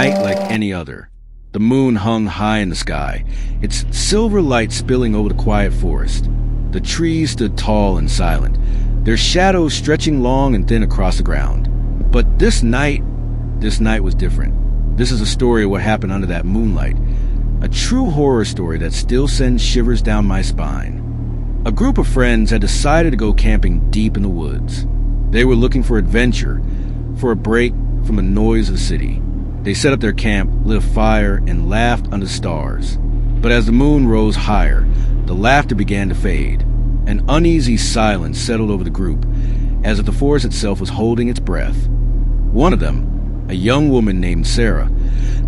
night like any other. The moon hung high in the sky, its silver light spilling over the quiet forest. The trees stood tall and silent, their shadows stretching long and thin across the ground. But this night was different. This is a story of what happened under that moonlight, a true horror story that still sends shivers down my spine. A group of friends had decided to go camping deep in the woods. They were looking for adventure, for a break from the noise of the city. They set up their camp, lit a fire, and laughed under the stars. But as the moon rose higher, the laughter began to fade. An uneasy silence settled over the group, as if the forest itself was holding its breath. One of them, a young woman named Sarah,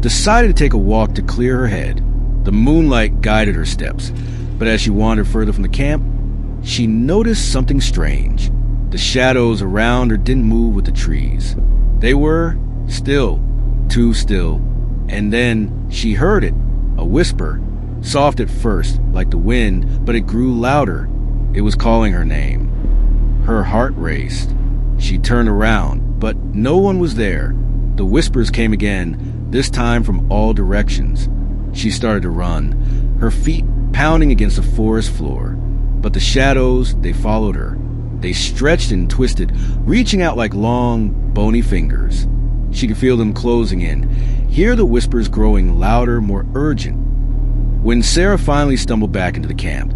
decided to take a walk to clear her head. The moonlight guided her steps, but as she wandered further from the camp, she noticed something strange. The shadows around her didn't move with the trees. They were still, too still. And then she heard it, a whisper, soft at first, like the wind, but it grew louder. It was calling her name. Her heart raced. She turned around, but no one was there. The whispers came again, this time from all directions. She started to run, her feet pounding against the forest floor. But the shadows, they followed her. They stretched and twisted, reaching out like long, bony fingers. She could feel them closing in, hear the whispers growing louder, more urgent. When Sarah finally stumbled back into the camp,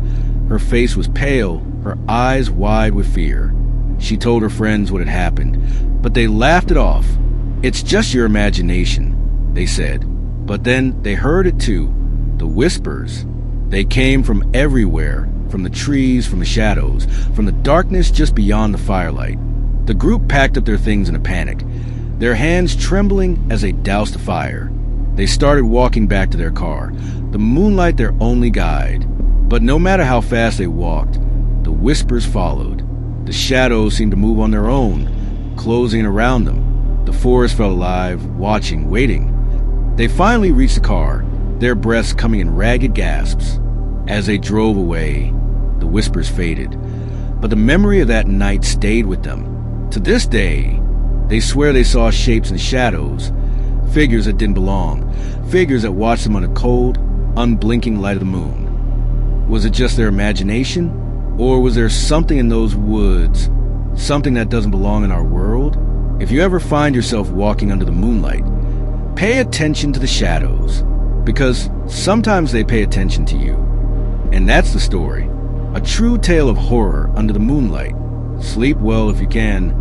her face was pale, her eyes wide with fear. She told her friends what had happened, but they laughed it off. "It's just your imagination," they said. But then they heard it too, the whispers. They came from everywhere, from the trees, from the shadows, from the darkness just beyond the firelight. The group packed up their things in a panic, their hands trembling as they doused the fire. They started walking back to their car, the moonlight their only guide. But no matter how fast they walked, the whispers followed. The shadows seemed to move on their own, closing around them. The forest felt alive, watching, waiting. They finally reached the car, their breaths coming in ragged gasps. As they drove away, the whispers faded, but the memory of that night stayed with them. To this day, they swear they saw shapes and shadows, figures that didn't belong, figures that watched them under the cold, unblinking light of the moon. Was it just their imagination? Or was there something in those woods, something that doesn't belong in our world? If you ever find yourself walking under the moonlight, pay attention to the shadows, because sometimes they pay attention to you. And that's the story, a true tale of horror under the moonlight. Sleep well if you can.